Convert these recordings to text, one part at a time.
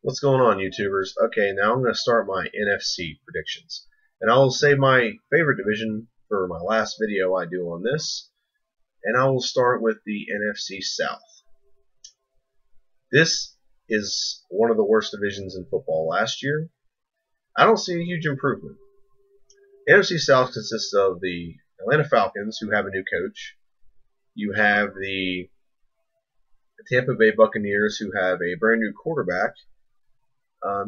What's going on, YouTubers? Okay, now I'm going to start my NFC predictions. And I will save my favorite division for my last video I do on this. And I will start with the NFC South. This is one of the worst divisions in football last year. I don't see a huge improvement. The NFC South consists of the Atlanta Falcons, who have a new coach. You have the Tampa Bay Buccaneers, who have a brand new quarterback.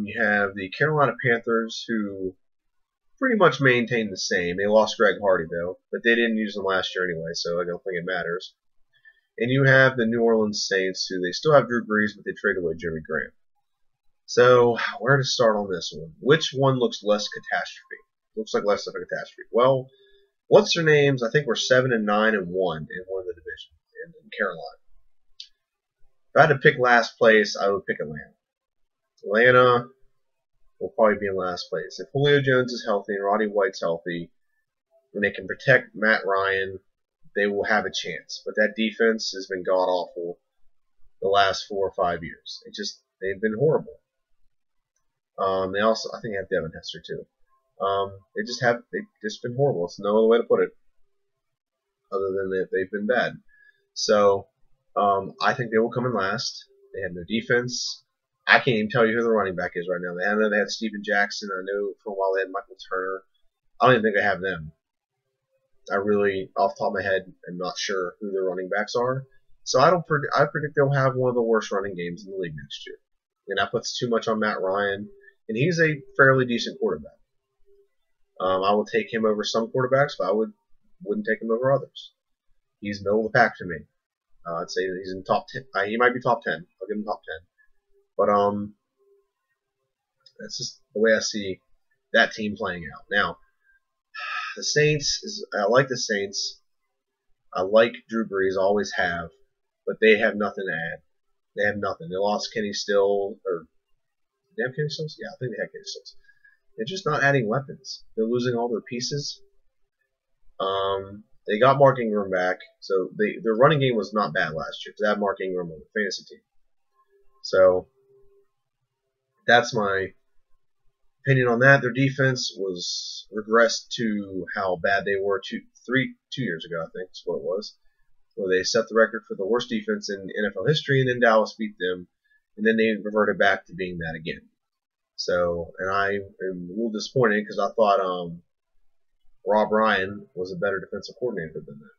You have the Carolina Panthers, who pretty much maintain the same. They lost Greg Hardy, though, but they didn't use him last year anyway, so I don't think it matters. And you have the New Orleans Saints, who they still have Drew Brees, but they traded away Jimmy Graham. So, where to start on this one? Which one looks less catastrophe? Looks like less of a catastrophe. Well, what's their names? I think we're 7-9-1 in one of the divisions in Carolina. If I had to pick last place, I would pick Atlanta. Atlanta will probably be in last place. If Julio Jones is healthy and Roddy White's healthy, and they can protect Matt Ryan, they will have a chance. But that defense has been god-awful the last 4 or 5 years. They've been horrible. They also, I think, have Devin Hester too. They've just been horrible. It's no other way to put it, other than that they've been bad. So, I think they will come in last. They have no defense. I can't even tell you who the running back is right now. I know they had Steven Jackson. I know for a while they had Michael Turner. I don't even think they have them. I really, off the top of my head, am not sure who their running backs are. So I predict they'll have one of the worst running games in the league next year. And that puts too much on Matt Ryan. And he's a fairly decent quarterback. I will take him over some quarterbacks, but I wouldn't take him over others. He's middle of the pack to me. I'd say that he's in top 10. He might be top 10. I'll give him top 10. But that's just the way I see that team playing out. Now, the Saints, I like the Saints. I like Drew Brees, always have, but they have nothing to add. They have nothing. They lost Kenny Still, or did they have Kenny Stills? Yeah, I think they had Kenny Stills. They're just not adding weapons. They're losing all their pieces. They got Mark Ingram back, so their running game was not bad last year because they had Mark Ingram on the fantasy team. So that's my opinion on that. Their defense was regressed to how bad they were 2 years ago, I think is what it was, where they set the record for the worst defense in NFL history, and then Dallas beat them, and then they reverted back to being that again. So, and I am a little disappointed because I thought Rob Ryan was a better defensive coordinator than that.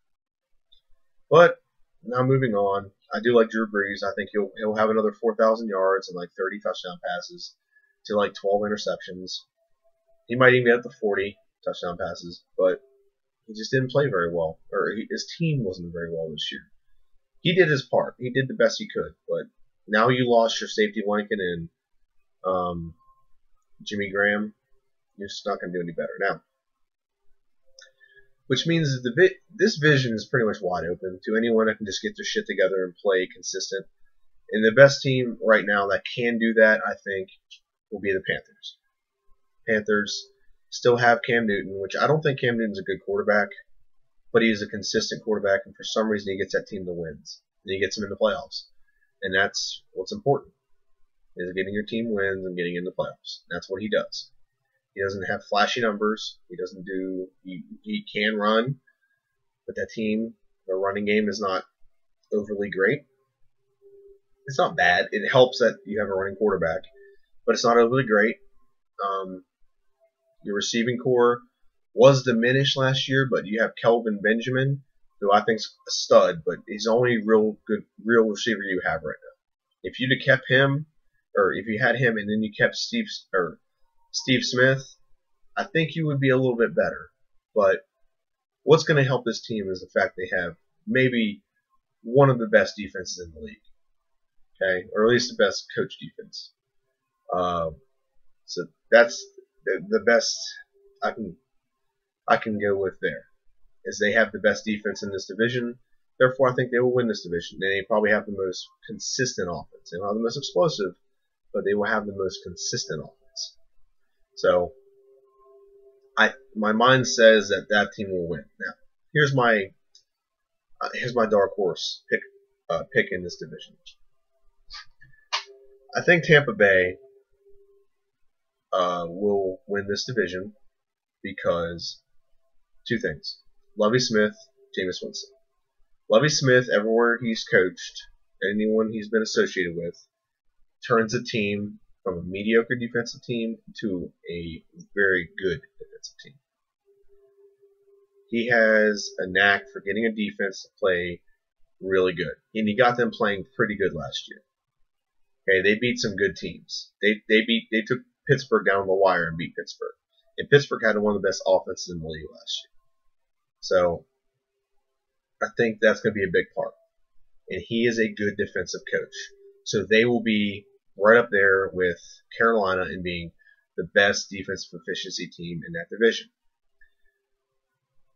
But now moving on, I do like Drew Brees. I think he'll have another 4,000 yards and like 30 touchdown passes to like 12 interceptions. He might even get up to 40 touchdown passes, but he just didn't play very well, or his team wasn't very well this year. He did his part. He did the best he could, but now you lost your safety blanket and Jimmy Graham. You're just not going to do any better now. Which means that this division is pretty much wide open to anyone that can just get their shit together and play consistent. And the best team right now that can do that, I think, will be the Panthers. Panthers still have Cam Newton, which I don't think Cam Newton's a good quarterback, but he is a consistent quarterback, and for some reason he gets that team to wins. And he gets them in the playoffs. And that's what's important, is getting your team wins and getting in the playoffs. That's what he does. He doesn't have flashy numbers. He doesn't do. He can run, but that team, their running game is not overly great. It's not bad. It helps that you have a running quarterback, but it's not overly great. Your receiving core was diminished last year, but you have Kelvin Benjamin, who I think's a stud, but he's the only real receiver you have right now. If you'd have kept him, or if you had him and then you kept Steve Smith, I think you would be a little bit better. But what's going to help this team is the fact they have maybe one of the best defenses in the league. Okay? Or at least the best coach defense. So that's the best I can go with there. Is they have the best defense in this division. Therefore, I think they will win this division. They probably have the most consistent offense. They don't have the most explosive, but they will have the most consistent offense. So, my mind says that team will win. Now, here's my dark horse pick in this division. I think Tampa Bay will win this division because two things: Lovie Smith, Jameis Winston. Lovie Smith, everywhere he's coached, anyone he's been associated with, turns a team from a mediocre defensive team to a very good defensive team. He has a knack for getting a defense to play really good, and he got them playing pretty good last year. Okay, they beat some good teams. They took Pittsburgh down the wire and beat Pittsburgh, and Pittsburgh had one of the best offenses in the league last year. So I think that's going to be a big part, and he is a good defensive coach. So they will be right up there with Carolina in being the best defensive efficiency team in that division.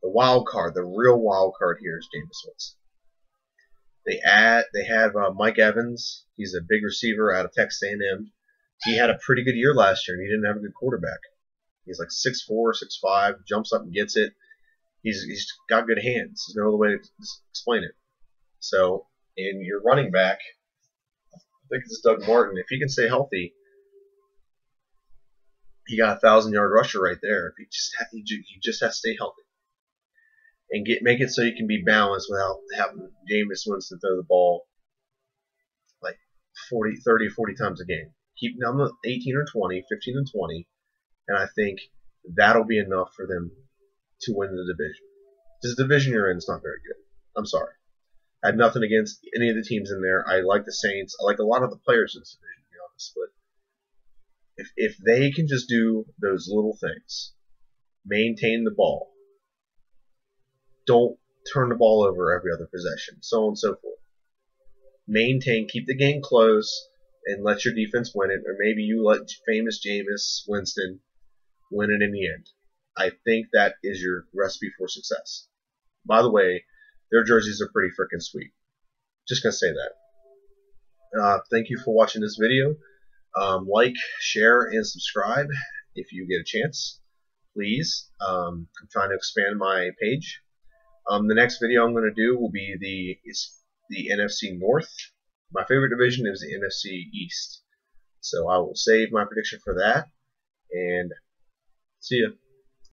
The wild card, the real wild card here is Jameis Winston. They have Mike Evans. He's a big receiver out of Texas A&M. He had a pretty good year last year, and he didn't have a good quarterback. He's like 6'4", 6'5", jumps up and gets it. He's got good hands. There's no other way to explain it. So, in your running back, I think it's Doug Martin. If he can stay healthy, he got a 1,000-yard rusher right there. If he just has to stay healthy and make it so you can be balanced without having Jameis Winston throw the ball like 30 or 40 times a game. Keep them 18 or 20, 15 and 20, and I think that'll be enough for them to win the division. This division you're in is not very good. I'm sorry. I have nothing against any of the teams in there. I like the Saints. I like a lot of the players in this division, to be honest. But if they can just do those little things, maintain the ball, don't turn the ball over every other possession, so on and so forth. Keep the game close, and let your defense win it, or maybe you let famous Jameis Winston win it in the end. I think that is your recipe for success. By the way, their jerseys are pretty freaking sweet. Just going to say that. Thank you for watching this video. Like, share, and subscribe if you get a chance. Please. I'm trying to expand my page. The next video I'm going to do will be the NFC North. My favorite division is the NFC East. So I will save my prediction for that. And see ya.